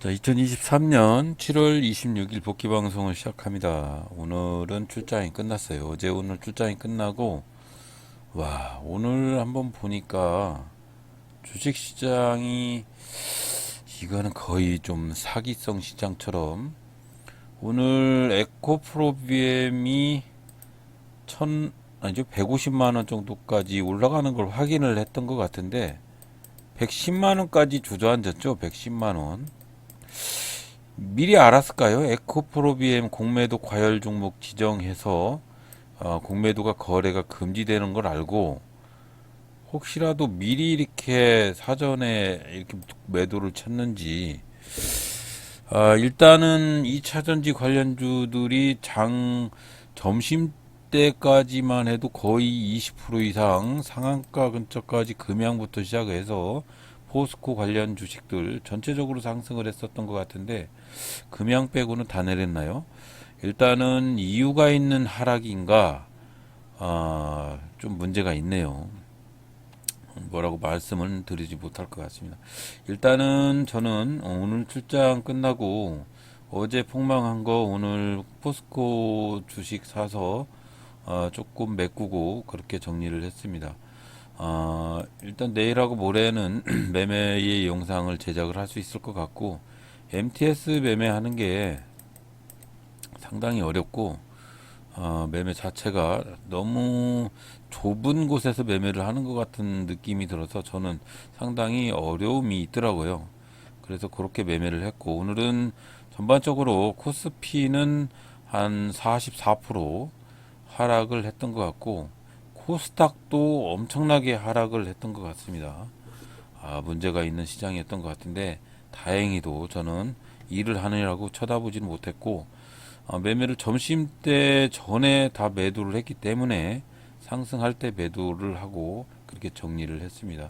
자, 2023년 7월 26일 복귀 방송을 시작합니다. 오늘은 출장이 끝났어요. 어제 오늘 출장이 끝나고, 와, 오늘 한번 보니까 주식 시장이 이거는 거의 좀 사기성 시장처럼 오늘 에코프로비엠이 아니죠, 150만 원 정도까지 올라가는 걸 확인을 했던 것 같은데 110만 원까지 주저앉았죠. 110만 원. 미리 알았을까요? 에코프로비엠 공매도 과열 종목 지정해서 공매도가 거래가 금지되는 걸 알고 혹시라도 미리 이렇게 사전에 이렇게 매도를 쳤는지. 일단은 2차전지 관련주들이 점심 때까지만 해도 거의 20% 이상 상한가 근처까지 금양부터 시작해서 포스코 관련 주식들 전체적으로 상승을 했었던 것 같은데 금양 빼고는 다 내렸나요? 일단은 이유가 있는 하락인가? 좀 문제가 있네요. 뭐라고 말씀을 드리지 못할 것 같습니다. 일단은 저는 오늘 출장 끝나고 어제 폭망한 거 오늘 포스코 주식 사서 조금 메꾸고 그렇게 정리를 했습니다. 일단 내일하고 모레는 매매의 영상을 제작을 할 수 있을 것 같고 MTS 매매하는 게 상당히 어렵고 매매 자체가 너무 좁은 곳에서 매매를 하는 것 같은 느낌이 들어서 저는 상당히 어려움이 있더라고요. 그래서 그렇게 매매를 했고 오늘은 전반적으로 코스피는 한 44% 하락을 했던 것 같고 코스닥도 엄청나게 하락을 했던 것 같습니다. 문제가 있는 시장이었던 것 같은데 다행히도 저는 일을 하느라고 쳐다보지는 못했고 매매를 점심때 전에 다 매도를 했기 때문에 상승할 때 매도를 하고 그렇게 정리를 했습니다.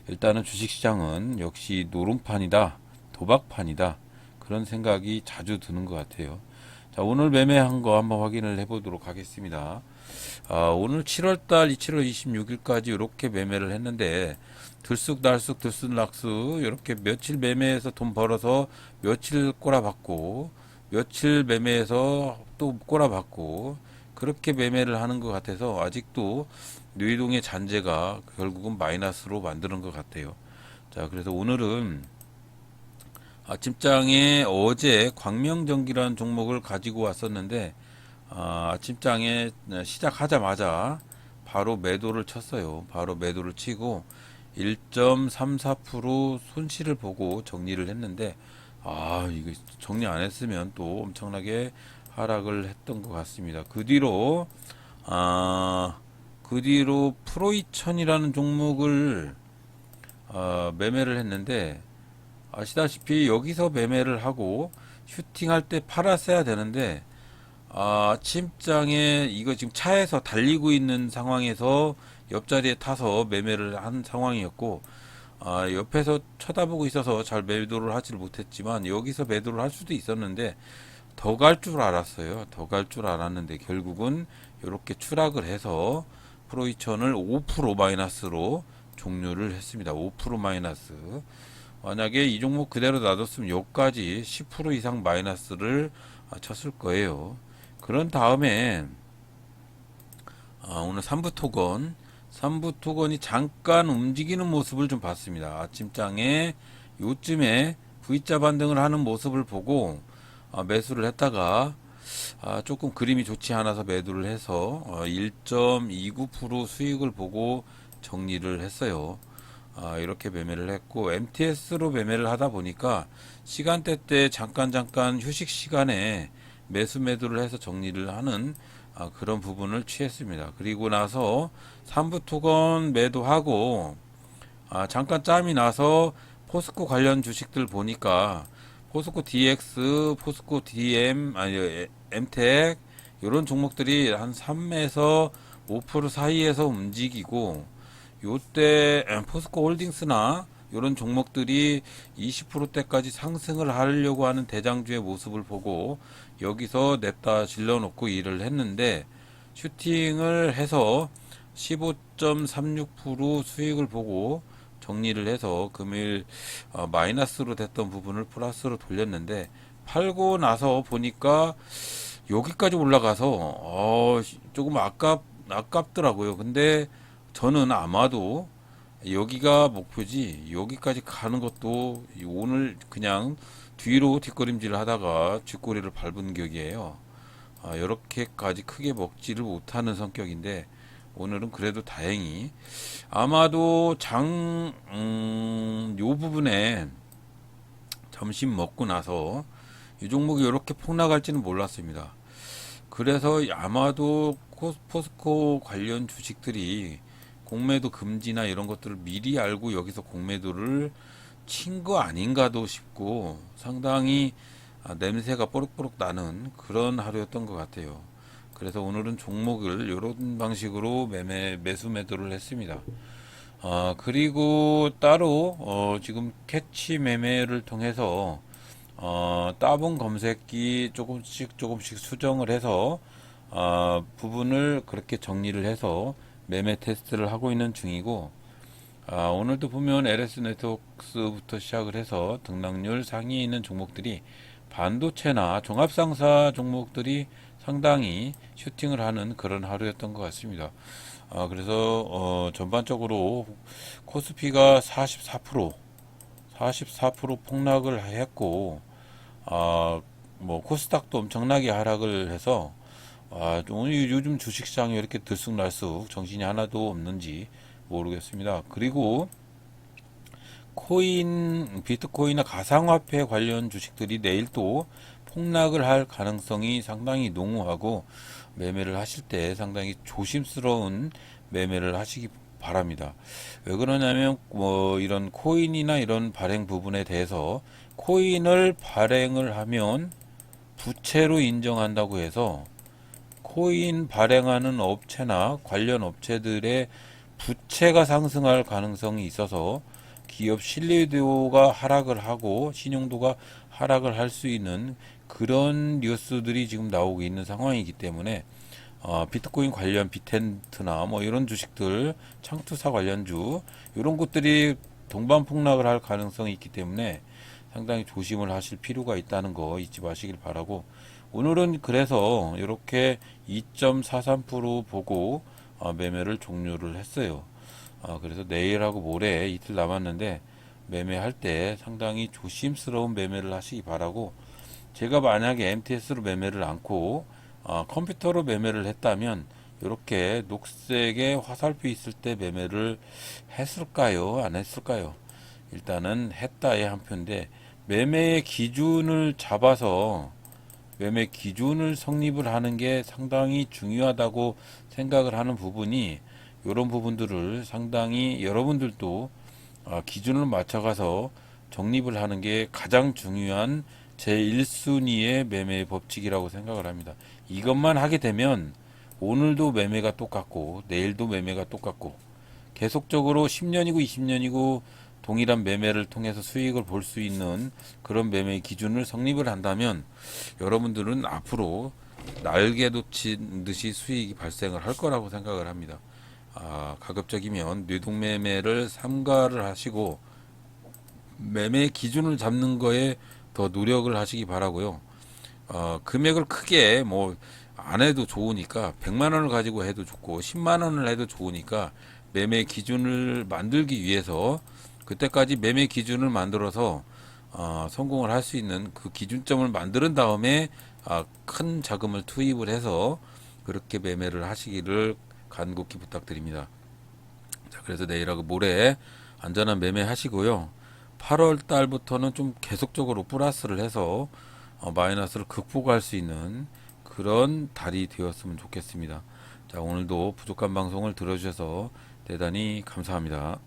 일단은 주식시장은 역시 노름판이다, 도박판이다 그런 생각이 자주 드는 것 같아요. 자, 오늘 매매한 거 한번 확인을 해보도록 하겠습니다. 오늘 7월달 7월 26일까지 이렇게 매매를 했는데 들쑥날쑥 들쑥날쑥 이렇게 며칠 매매해서 돈 벌어서 며칠 꼬라박고 며칠 매매해서 또 꼬라박고 그렇게 매매를 하는 것 같아서 아직도 뇌동의 잔재가 결국은 마이너스로 만드는 것 같아요. 자, 그래서 오늘은 아침장에 어제 광명전기라는 종목을 가지고 왔었는데 아침장에 시작하자마자 바로 매도를 쳤어요. 바로 매도를 치고 1.34% 손실을 보고 정리를 했는데 이거 정리 안 했으면 또 엄청나게 하락을 했던 것 같습니다. 그 뒤로 프로이천이라는 종목을 매매를 했는데 아시다시피 여기서 매매를 하고 슈팅할 때 팔았어야 되는데 아침장에 이거 지금 차에서 달리고 있는 상황에서 옆자리에 타서 매매를 한 상황이었고 옆에서 쳐다보고 있어서 잘 매도를 하지를 못했지만 여기서 매도를 할 수도 있었는데 더 갈 줄 알았어요. 더 갈 줄 알았는데 결국은 이렇게 추락을 해서 프로이천을 5% 마이너스로 종료를 했습니다. 5% 마이너스. 만약에 이 종목 그대로 놔뒀으면 여기까지 10% 이상 마이너스를 쳤을 거예요. 그런 다음에 오늘 삼부토건이 잠깐 움직이는 모습을 좀 봤습니다. 아침장에 요쯤에 V자 반등을 하는 모습을 보고 매수를 했다가 조금 그림이 좋지 않아서 매도를 해서 1.29% 수익을 보고 정리를 했어요. 이렇게 매매를 했고 MTS로 매매를 하다 보니까 시간대 때 잠깐 휴식 시간에 매수를 해서 정리를 하는 그런 부분을 취했습니다. 그리고 나서 삼부토건 매도하고 잠깐 짬이 나서 포스코 관련 주식들 보니까 포스코 DX, 포스코 DM, 엠텍 이런 종목들이 한 3에서 5% 사이에서 움직이고 요때 포스코 홀딩스나 이런 종목들이 20%대까지 상승을 하려고 하는 대장주의 모습을 보고 여기서 냅다 질러놓고 일을 했는데 슈팅을 해서 15.36% 수익을 보고 정리를 해서 금일 마이너스로 됐던 부분을 플러스로 돌렸는데, 팔고 나서 보니까 여기까지 올라가서 조금 아깝더라고요. 근데 저는 아마도 여기가 목표지, 여기까지 가는 것도 오늘 그냥 뒤로 뒷걸음질 하다가 쥐꼬리를 밟은 격이에요. 이렇게까지 크게 먹지를 못하는 성격인데, 오늘은 그래도 다행히 아마도 요 부분에 점심 먹고 나서 이 종목이 이렇게 폭락할지는 몰랐습니다. 그래서 아마도 포스코 관련 주식들이 공매도 금지나 이런 것들을 미리 알고 여기서 공매도를 친 거 아닌가도 싶고, 상당히 냄새가 뽀록뽀록 나는 그런 하루였던 것 같아요. 그래서 오늘은 종목을 이런 방식으로 매수 매도를 했습니다. 그리고 따로 지금 캐치 매매를 통해서 따봉 검색기 조금씩 수정을 해서 부분을 그렇게 정리를 해서 매매 테스트를 하고 있는 중이고, 오늘도 보면 LS 네트워크스부터 시작을 해서 등락률 상위에 있는 종목들이 반도체나 종합상사 종목들이 상당히 슈팅을 하는 그런 하루였던 것 같습니다. 그래서 전반적으로 코스피가 44% 폭락을 했고, 뭐 코스닥도 엄청나게 하락을 해서 오늘 요즘 주식시장이 왜 이렇게 들쑥날쑥 정신이 하나도 없는지 모르겠습니다. 그리고 비트코인이나 가상화폐 관련 주식들이 내일 또 폭락을 할 가능성이 상당히 농후하고, 매매를 하실 때 상당히 조심스러운 매매를 하시기 바랍니다. 왜 그러냐면 이런 코인이나 이런 발행 부분에 대해서, 코인을 발행을 하면 부채로 인정한다고 해서 코인 발행하는 업체나 관련 업체들의 부채가 상승할 가능성이 있어서 기업 신뢰도가 하락을 하고 신용도가 하락을 할 수 있는 그런 뉴스들이 지금 나오고 있는 상황이기 때문에, 비트코인 관련 비텐트나 뭐 이런 주식들, 창투사 관련주 이런 것들이 동반 폭락을 할 가능성이 있기 때문에 상당히 조심을 하실 필요가 있다는 거 잊지 마시길 바라고, 오늘은 그래서 이렇게 2.43% 보고 매매를 종료를 했어요. 그래서 내일하고 모레 이틀 남았는데 매매할 때 상당히 조심스러운 매매를 하시기 바라고, 제가 만약에 MTS로 매매를 않고 컴퓨터로 매매를 했다면 이렇게 녹색의 화살표 있을 때 매매를 했을까요? 안 했을까요? 일단은 했다의 한 표인데, 매매의 기준을 잡아서 매매 기준을 성립을 하는 게 상당히 중요하다고 생각을 하는 부분이, 이런 부분들을 상당히 여러분들도 기준을 맞춰가서 정립을 하는 게 가장 중요한 제1순위의 매매 법칙이라고 생각을 합니다. 이것만 하게 되면 오늘도 매매가 똑같고 내일도 매매가 똑같고, 계속적으로 10년이고 20년이고 동일한 매매를 통해서 수익을 볼 수 있는 그런 매매 기준을 성립을 한다면, 여러분들은 앞으로 날개 돋친 듯이 수익이 발생을 할 거라고 생각을 합니다. 가급적이면 뇌동매매를 삼가를 하시고 매매 기준을 잡는 거에 더 노력을 하시기 바라고요. 금액을 크게 뭐 안 해도 좋으니까 100만 원을 가지고 해도 좋고 10만 원을 해도 좋으니까, 매매 기준을 만들기 위해서 그때까지 매매 기준을 만들어서 성공을 할 수 있는 그 기준점을 만드는 다음에 큰 자금을 투입을 해서 그렇게 매매를 하시기를 간곡히 부탁드립니다. 자, 그래서 내일하고 모레 안전한 매매 하시고요. 8월 달부터는 좀 계속적으로 플러스를 해서 마이너스를 극복할 수 있는 그런 달이 되었으면 좋겠습니다. 자, 오늘도 부족한 방송을 들어주셔서 대단히 감사합니다.